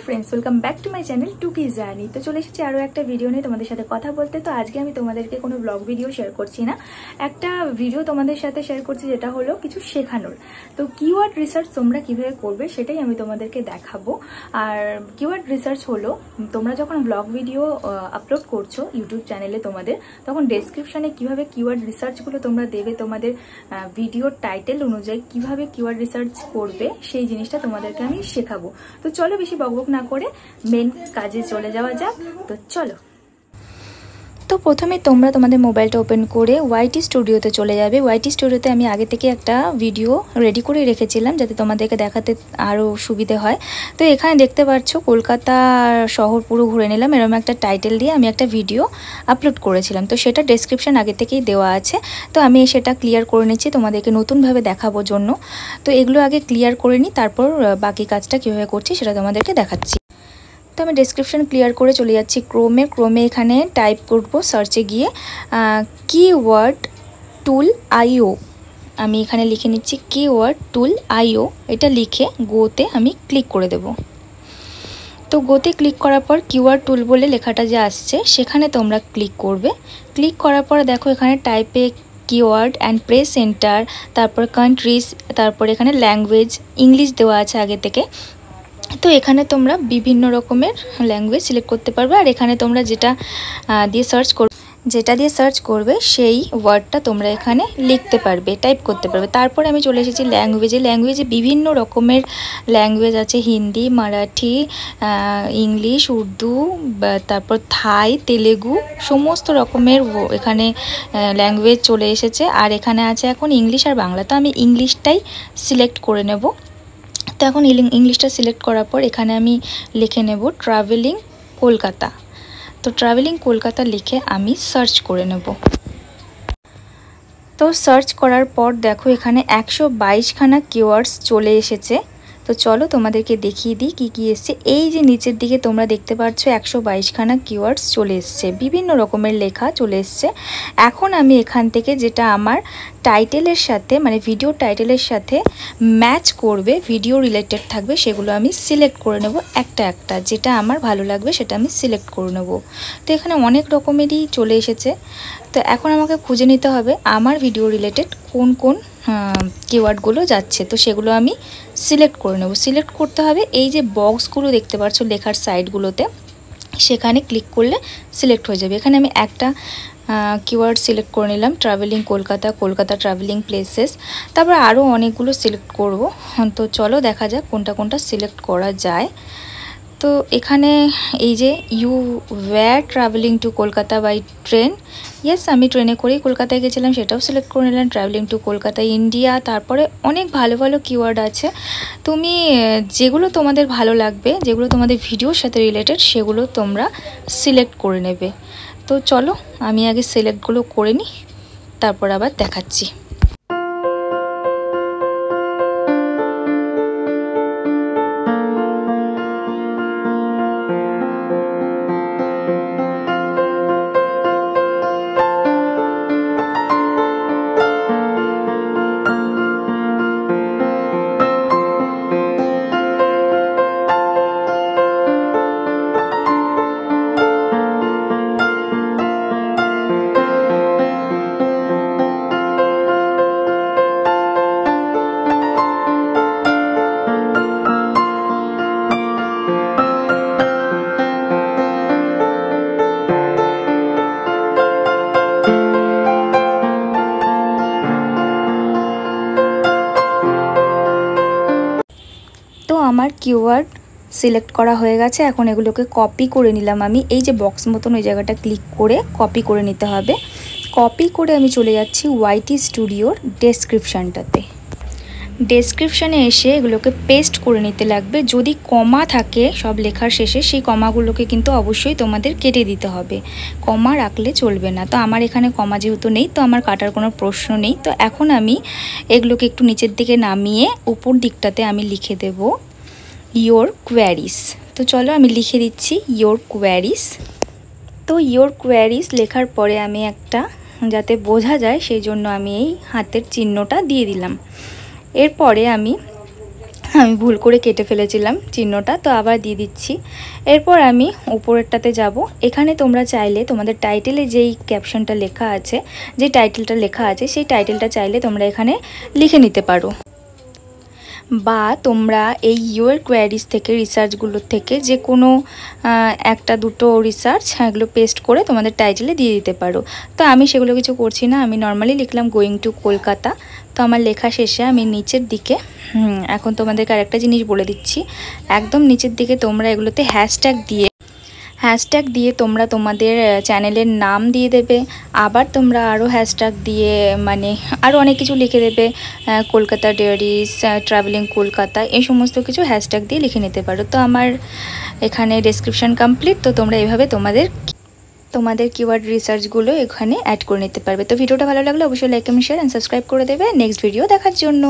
Friends welcome back to my channel Tuki journey. তো চলে এসেছি আরও একটা ভিডিও নিয়ে তোমাদের সাথে কথা বলতে। তো আজকে আমি তোমাদেরকে কোনো ব্লগ ভিডিও শেয়ার করছি না, একটা ভিডিও তোমাদের সাথে শেয়ার করছি যেটা হলো কিছু শেখানোর। তো কিওয়ার্ড রিসার্চ তোমরা কিভাবে করবে সেটাই আমি তোমাদেরকে দেখাবো। আর কিওয়ার্ড রিসার্চ হলো তোমরা যখন ব্লগ ভিডিও আপলোড করছো ইউটিউব চ্যানেলে তোমাদের, তখন ডেসক্রিপশনে কিভাবে কিওয়ার্ড রিসার্চগুলো তোমরা দেবে, তোমাদের ভিডিওর টাইটেল অনুযায়ী কিভাবে কিওয়ার্ড রিসার্চ করবে সেই জিনিসটা তোমাদেরকে আমি শেখাবো। তো চলো বেশি বকবক না করে মেন কাজে চলে যাওয়া যাক। তো চলো। তো প্রথমে তোমরা তোমাদের মোবাইলটা ওপেন করে ওয়াইটি স্টুডিওতে চলে যাবে। ওয়াইটি স্টুডিওতে আমি আগে থেকে একটা ভিডিও রেডি করে রেখেছিলাম যাতে তোমাদেরকে দেখাতে আরও সুবিধে হয়। তো এখানে দেখতে পাচ্ছ কলকাতা শহর পুরো ঘুরে নিলাম, এরকম একটা টাইটেল দিয়ে আমি একটা ভিডিও আপলোড করেছিলাম। তো সেটা ডেসক্রিপশন আগে থেকেই দেওয়া আছে। তো আমি সেটা ক্লিয়ার করে নিচ্ছি তোমাদেরকে নতুনভাবে দেখাবো জন্য। তো এগুলো আগে ক্লিয়ার করে নিই, তারপর বাকি কাজটা কীভাবে করছি সেটা তোমাদেরকে দেখাচ্ছি। তো আমি ডেসক্রিপশন ক্লিয়ার করে চলে যাচ্ছি ক্রোমে এখানে টাইপ করব সার্চে গিয়ে কিওয়ার্ড টুল আইও। আমি এখানে লিখে নিচ্ছি কিওয়ার্ড টুল আইও, এটা লিখে গোতে আমি ক্লিক করে দেব। তো গোতে ক্লিক করার পর কিওয়ার্ড টুল বলে লেখাটা যে আসছে সেখানে তোমরা ক্লিক করবে। ক্লিক করার পর দেখো এখানে টাইপে কিওয়ার্ড অ্যান্ড প্রেস এন্টার, তারপর কান্ট্রিজ, তারপর এখানে ল্যাঙ্গুয়েজ ইংলিশ দেওয়া আছে আগে থেকে। তো এখানে তোমরা বিভিন্ন রকমের ল্যাঙ্গুয়েজ সিলেক্ট করতে পারবে। আর এখানে তোমরা যেটা দিয়ে সার্চ করবে সেই ওয়ার্ডটা তোমরা এখানে লিখতে পারবে, টাইপ করতে পারবে। তারপরে আমি চলে এসেছি ল্যাঙ্গুয়েজে বিভিন্ন রকমের ল্যাঙ্গুয়েজ আছে, হিন্দি, মারাঠি, ইংলিশ, উর্দু, তারপর থাই, তেলেগু, সমস্ত রকমের এখানে ল্যাঙ্গুয়েজ চলে এসেছে। আর এখানে আছে এখন ইংলিশ আর বাংলা। তো আমি ইংলিশটাই সিলেক্ট করে নেব। তো এখন ইংলিশটা সিলেক্ট করার পর এখানে আমি লিখে নেব ট্রাভেলিং কলকাতা। তো ট্রাভেলিং কলকাতা লিখে আমি সার্চ করে নেব। তো সার্চ করার পর দেখো এখানে 122খানা কিওয়ার্ডস চলে এসেছে। তো চলো তোমাদেরকে দেখিয়ে দিই কী কী এসছে। এই যে নিচের দিকে তোমরা দেখতে পাচ্ছ 122খানা কিওয়ার্ডস চলে এসছে, বিভিন্ন রকমের লেখা চলে এসছে। এখন আমি এখান থেকে যেটা আমার টাইটেলের সাথে মানে ভিডিও টাইটেলের সাথে ম্যাচ করবে, ভিডিও রিলেটেড থাকবে, সেগুলো আমি সিলেক্ট করে নেব একটা একটা, যেটা আমার ভালো লাগবে সেটা আমি সিলেক্ট করে নেব। তো এখানে অনেক রকমেরই চলে এসেছে। তো এখন আমাকে খুঁজে নিতে হবে আমার ভিডিও রিলেটেড কোন কোন কিওয়ার্ডগুলো যাচ্ছে। তো সেগুলো আমি সিলেক্ট করে নেব। সিলেক্ট করতে হবে এই যে বক্সগুলো দেখতে পাচ্ছ লেখার সাইডগুলোতে, সেখানে ক্লিক করলে সিলেক্ট হয়ে যাবে। এখানে আমি একটা কিওয়ার্ড সিলেক্ট করে নিলাম, ট্রাভেলিং কলকাতা ট্রাভেলিং প্লেসেস। তারপর আরও অনেকগুলো সিলেক্ট করব। তো চলো দেখা যাক কোনটা সিলেক্ট করা যায়। তো এখানে এই যে you were travelling to Kolkata by train, yes আমি ট্রেনে করেই কলকাতায় গেছিলাম, সেটাও সিলেক্ট করে নিলাম। ট্রাভেলিং টু কলকাতা ইন্ডিয়া, তারপরে অনেক ভালো ভালো কিওয়ার্ড আছে। তুমি যেগুলো তোমাদের ভালো লাগবে, যেগুলো তোমাদের ভিডিওর সাথে রিলেটেড, সেগুলো তোমরা সিলেক্ট করে নেবে। তো চলো আমি আগে সিলেক্টগুলো করে নিই, তারপর আবার দেখাচ্ছি। তো আমার কিওয়ার্ড সিলেক্ট করা হয়ে গেছে। এখন এগুলোকে কপি করে নিলাম আমি। এই যে বক্স মতন ওই জায়গাটা ক্লিক করে কপি করে নিতে হবে। কপি করে আমি চলে যাচ্ছি ওয়াইটি স্টুডিওর ডেসক্রিপশানটাতে। ডেসক্রিপশানে এসে এগুলোকে পেস্ট করে নিতে লাগবে। যদি কমা থাকে সব লেখার শেষে, সেই কমাগুলোকে কিন্তু অবশ্যই তোমাদের কেটে দিতে হবে, কমা রাখলে চলবে না। তো আমার এখানে কমা যেহেতু নেই, তো আমার কাটার কোনো প্রশ্ন নেই। তো এখন আমি এগুলোকে একটু নিচের দিকে নামিয়ে উপর দিকটাতে আমি লিখে দেব ইয়োর কোয়ারিজ। তো চলো আমি লিখে দিচ্ছি ইয়োর কোয়ারিজ। তো ইয়োর কোয়ারিজ লেখার পরে আমি একটা যাতে বোঝা যায় সেই জন্য আমি এই হাতের চিহ্নটা দিয়ে দিলাম। এরপরে আমি আমি ভুল করে কেটে ফেলেছিলাম চিহ্নটা, তো আবার দিয়ে দিচ্ছি। এরপর আমি উপরেরটাতে যাব। এখানে তোমরা চাইলে তোমাদের টাইটেলে যেই ক্যাপশনটা লেখা আছে, যে টাইটেলটা লেখা আছে, সেই টাইটেলটা চাইলে তোমরা এখানে লিখে নিতে পারো, বা তোমরা এই ইউর কোয়ারিজ থেকে, রিসার্চগুলোর থেকে যে কোনো একটা দুটো রিসার্চ এগুলো পেস্ট করে তোমাদের টাইটেলে দিয়ে দিতে পারো। তো আমি সেগুলো কিছু করছি না, আমি নর্মালি লিখলাম গোয়িং টু কলকাতা। তো আমার লেখা শেষে আমি নিচের দিকে এখন তোমাদেরকে আরেকটা জিনিস বলে দিচ্ছি, একদম নিচের দিকে তোমরা এগুলোতে হ্যাশট্যাগ দিয়ে তোমরা তোমাদের চ্যানেলের নাম দিয়ে দেবে। আবার তোমরা আরও হ্যাশট্যাগ দিয়ে মানে আরও অনেক কিছু লিখে দেবে, কলকাতা ডায়েরিজ, ট্রাভেলিং কলকাতা, এই সমস্ত কিছু হ্যাশট্যাগ দিয়ে লিখে নিতে পারো। তো আমার এখানে ডেসক্রিপশন কমপ্লিট। তো তোমরা এভাবে তোমাদের কিওয়ার্ড রিসার্চগুলো এখানে অ্যাড করে নিতে পারবে। তো ভিডিওটা ভালো লাগলে অবশ্যই like, comment, share and subscribe করে দেবে নেক্সট ভিডিও দেখার জন্য।